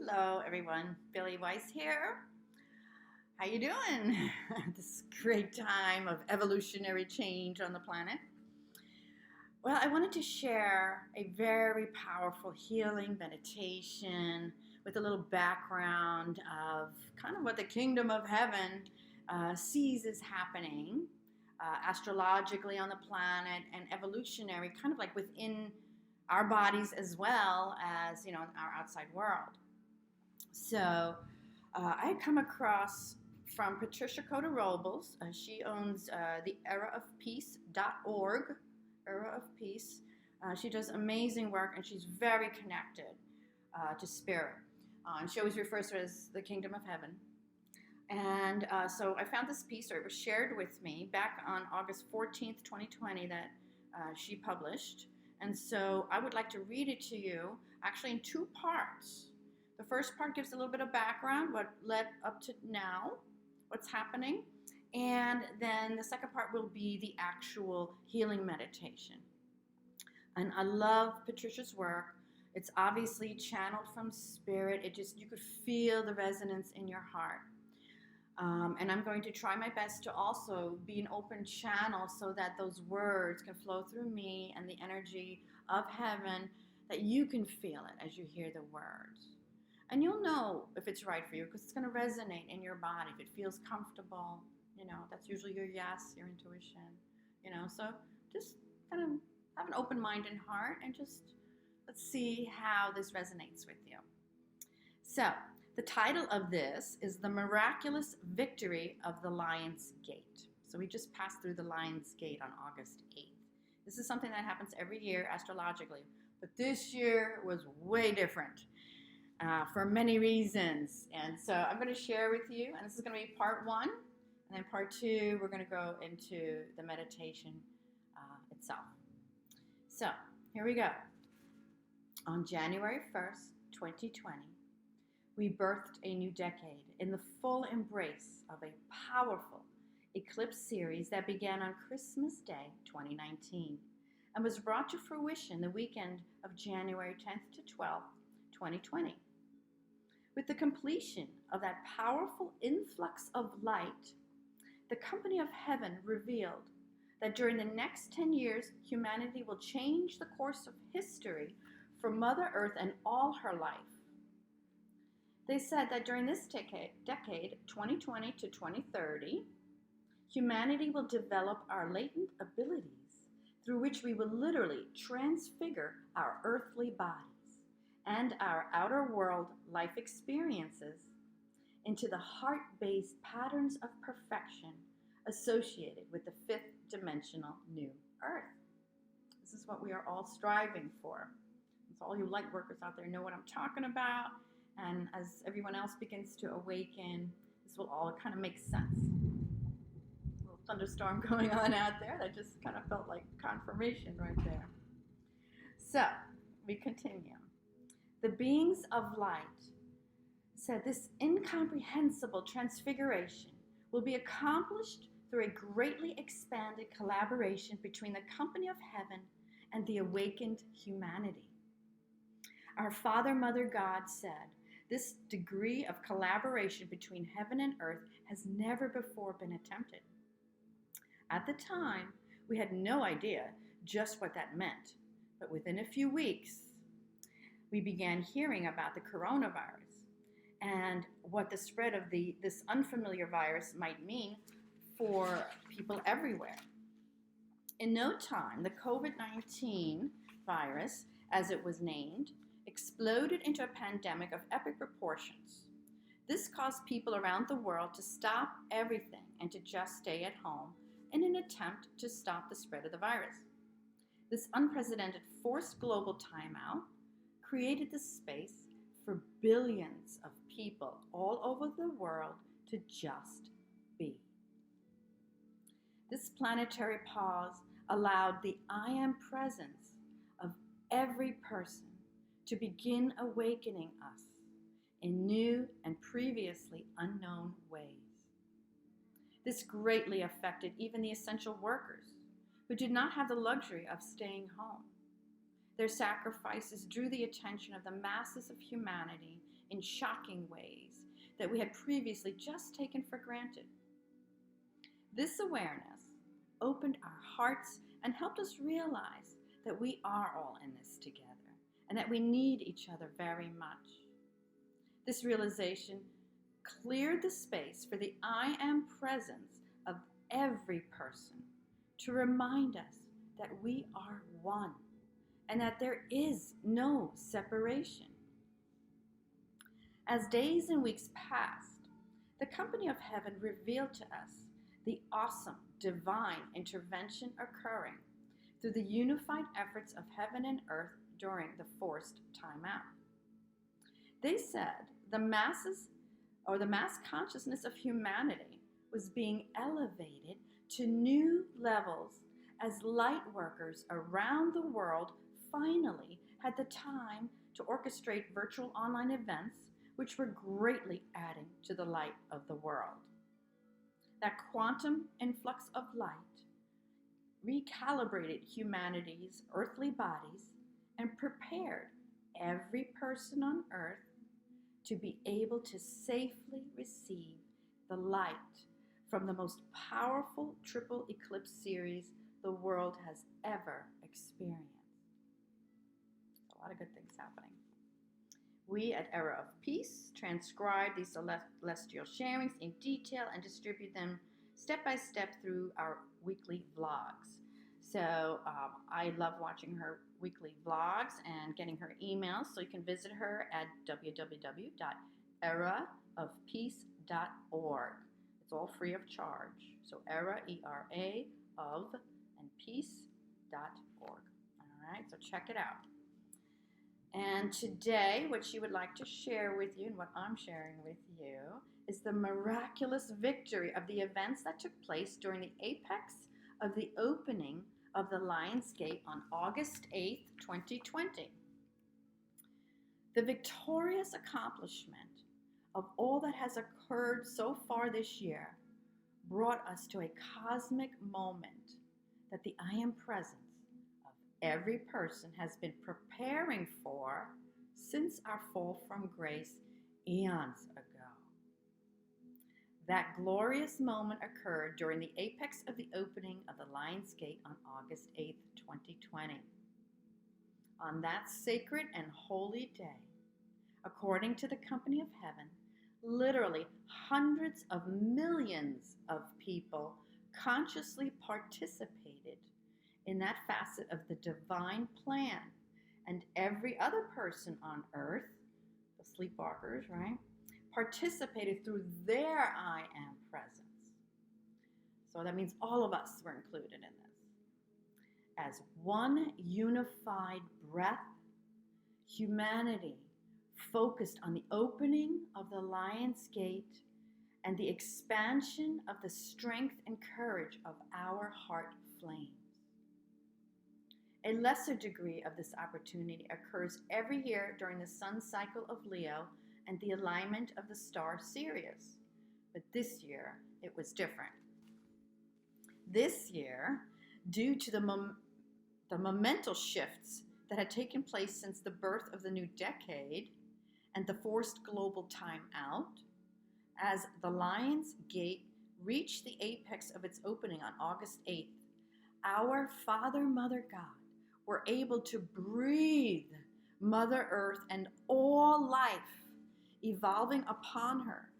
Hello, everyone. Billy Weiss here. How you doing? This great time of evolutionary change on the planet. Well, I wanted to share a very powerful healing meditation with a little background of kind of what the kingdom of heaven sees is happening astrologically on the planet and evolutionary, kind of like within our bodies as well as our outside world. So I had come across from Patricia Cota Robles. She owns the eraofpeace.org, Era of Peace. She does amazing work and she's very connected to spirit. And she always refers to it as the kingdom of heaven. And so I found this piece, or it was shared with me back on August 14th, 2020, that she published. And so I would like to read it to you, actually in two parts. The first part gives a little bit of background, what led up to now, what's happening. And then the second part will be the actual healing meditation. And I love Patricia's work. It's obviously channeled from spirit. You could feel the resonance in your heart. And I'm going to try my best to also be an open channel so that those words can flow through me and the energy of heaven, that you can feel it as you hear the words. And you'll know if it's right for you because it's going to resonate in your body. If it feels comfortable, that's usually your yes, your intuition, So just kind of have an open mind and heart and just let's see how this resonates with you. So the title of this is The Miraculous Victory of the Lion's Gate. So we just passed through the Lion's Gate on August 8th. This is something that happens every year astrologically, but this year was way different. For many reasons. And so I'm going to share with you, and this is going to be part one, and then part two, we're going to go into the meditation itself. So here we go. On January 1st, 2020, we birthed a new decade in the full embrace of a powerful eclipse series that began on Christmas Day 2019 and was brought to fruition the weekend of January 10th to 12th, 2020. With the completion of that powerful influx of light, the company of heaven revealed that during the next 10 years, humanity will change the course of history for Mother Earth and all her life. They said that during this decade, 2020 to 2030, humanity will develop our latent abilities through which we will literally transfigure our earthly bodies and our outer world life experiences into the heart-based patterns of perfection associated with the fifth dimensional new earth. This is what we are all striving for. So all you light workers out there know what I'm talking about. And as everyone else begins to awaken, this will all kind of make sense. A little thunderstorm going on out there that just kind of felt like confirmation right there. So we continue. The beings of light said this incomprehensible transfiguration will be accomplished through a greatly expanded collaboration between the company of heaven and the awakened humanity. Our Father, Mother God said this degree of collaboration between heaven and earth has never before been attempted. At the time, we had no idea just what that meant, but within a few weeks, we began hearing about the coronavirus and what the spread of this unfamiliar virus might mean for people everywhere. In no time, the COVID-19 virus, as it was named, exploded into a pandemic of epic proportions. This caused people around the world to stop everything and to just stay at home in an attempt to stop the spread of the virus. This unprecedented forced global timeout created the space for billions of people all over the world to just be. This planetary pause allowed the I am presence of every person to begin awakening us in new and previously unknown ways. This greatly affected even the essential workers who did not have the luxury of staying home. Their sacrifices drew the attention of the masses of humanity in shocking ways that we had previously just taken for granted. This awareness opened our hearts and helped us realize that we are all in this together and that we need each other very much. This realization cleared the space for the I am presence of every person to remind us that we are one and that there is no separation. As days and weeks passed, the company of heaven revealed to us the awesome divine intervention occurring through the unified efforts of heaven and earth during the forced timeout. They said the mass consciousness of humanity was being elevated to new levels as light workers around the world finally had the time to orchestrate virtual online events which were greatly adding to the light of the world. That quantum influx of light recalibrated humanity's earthly bodies and prepared every person on earth to be able to safely receive the light from the most powerful triple eclipse series the world has ever experienced. A lot of good things happening. We at Era of Peace transcribe these celestial sharings in detail and distribute them step by step through our weekly vlogs. So I love watching her weekly vlogs and getting her emails. So you can visit her at www.eraofpeace.org. It's all free of charge. So Era, E-R-A, of, and peace.org. All right, so check it out. And today, what she would like to share with you, and what I'm sharing with you, is the miraculous victory of the events that took place during the apex of the opening of the Lions Gate on August 8th, 2020. The victorious accomplishment of all that has occurred so far this year brought us to a cosmic moment that the I Am Presence of every person has been preparing for since our fall from grace eons ago. That glorious moment occurred during the apex of the opening of the Lions Gate on August 8th, 2020. On that sacred and holy day, according to the company of heaven, literally hundreds of millions of people consciously participated in that facet of the divine plan, and every other person on earth, the sleepwalkers, right, participated through their I Am presence. So that means all of us were included in this. As one unified breath, humanity focused on the opening of the Lion's Gate and the expansion of the strength and courage of our heart flames. A lesser degree of this opportunity occurs every year during the sun cycle of Leo and the alignment of the star Sirius. But this year, it was different. This year, due to the momental shifts that had taken place since the birth of the new decade and the forced global timeout, as the Lion's Gate reached the apex of its opening on August 8th, our Father, Mother God were able to breathe Mother Earth and all life evolving upon her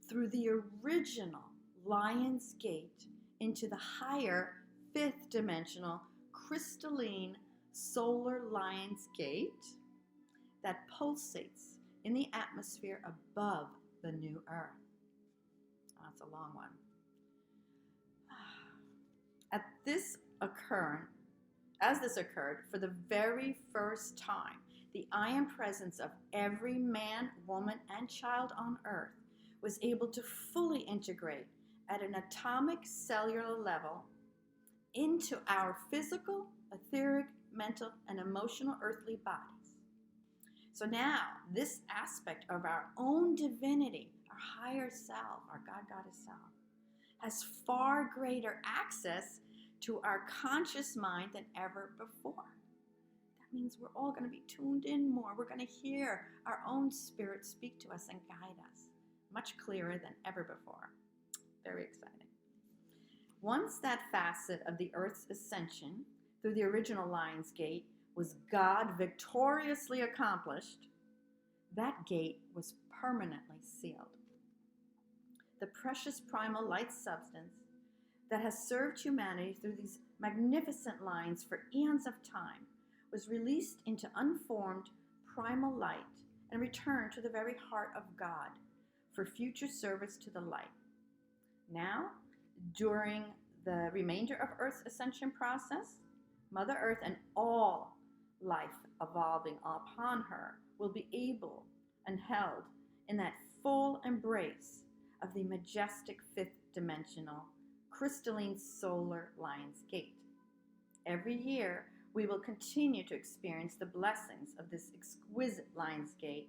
through the original Lion's Gate into the higher fifth dimensional crystalline solar Lion's Gate that pulsates in the atmosphere above the new Earth. Oh, that's a long one. As this occurred for the very first time, the I Am presence of every man, woman, and child on earth was able to fully integrate at an atomic cellular level into our physical, etheric, mental, and emotional earthly bodies. So now, this aspect of our own divinity, our higher self, our God, Goddess self, has far greater access to our conscious mind than ever before. That means we're all going to be tuned in more. We're going to hear our own spirit speak to us and guide us much clearer than ever before. Very exciting. Once that facet of the Earth's ascension through the original Lion's Gate was God victoriously accomplished, that gate was permanently sealed. The precious primal light substance that has served humanity through these magnificent lines for eons of time was released into unformed primal light and returned to the very heart of God for future service to the light. Now, during the remainder of Earth's ascension process, Mother Earth and all life evolving upon her will be able and held in that full embrace of the majestic fifth dimensional crystalline solar Lion's Gate. Every year, we will continue to experience the blessings of this exquisite Lion's Gate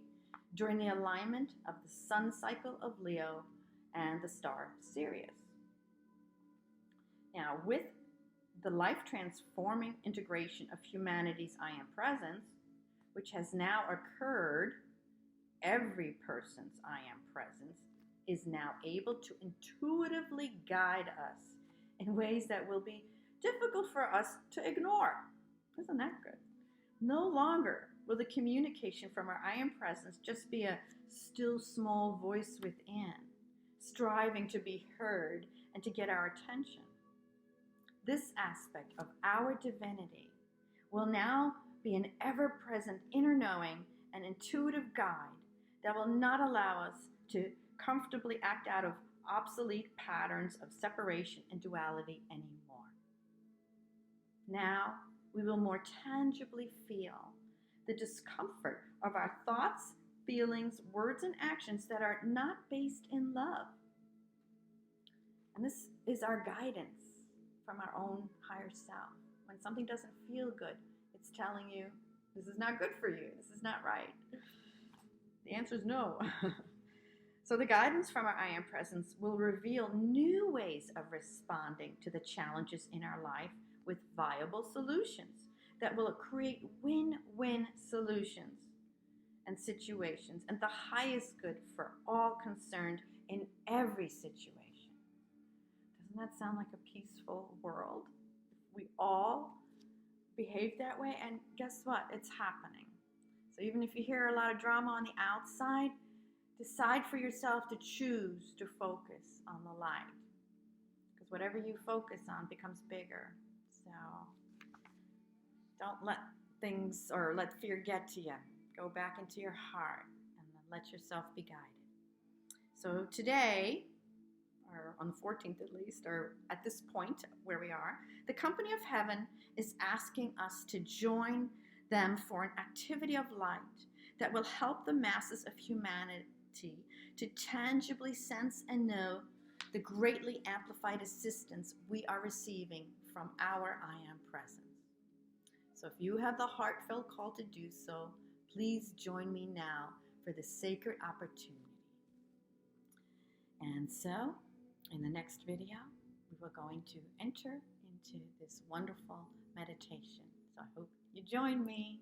during the alignment of the sun cycle of Leo and the star Sirius. Now, with the life-transforming integration of humanity's I Am Presence, which has now occurred, every person's I Am Presence is now able to intuitively guide us in ways that will be difficult for us to ignore. Isn't that good? No longer will the communication from our I Am Presence just be a still small voice within, striving to be heard and to get our attention. This aspect of our divinity will now be an ever-present inner knowing and intuitive guide that will not allow us to comfortably act out of obsolete patterns of separation and duality anymore. Now, we will more tangibly feel the discomfort of our thoughts, feelings, words, and actions that are not based in love. And this is our guidance from our own higher self. When something doesn't feel good, it's telling you, this is not good for you. This is not right. The answer is no. So the guidance from our I Am Presence will reveal new ways of responding to the challenges in our life with viable solutions that will create win-win solutions and situations and the highest good for all concerned in every situation. Doesn't that sound like a peaceful world? We all behave that way, and guess what? It's happening. So even if you hear a lot of drama on the outside, decide for yourself to choose to focus on the light. Because whatever you focus on becomes bigger. So don't let things or let fear get to you. Go back into your heart and then let yourself be guided. So today, or on the 14th at least, or at this point where we are, the Company of Heaven is asking us to join them for an activity of light that will help the masses of humanity to tangibly sense and know the greatly amplified assistance we are receiving from our I Am Presence. So if you have the heartfelt call to do so, please join me now for this sacred opportunity. And so, in the next video, we are going to enter into this wonderful meditation. So I hope you join me.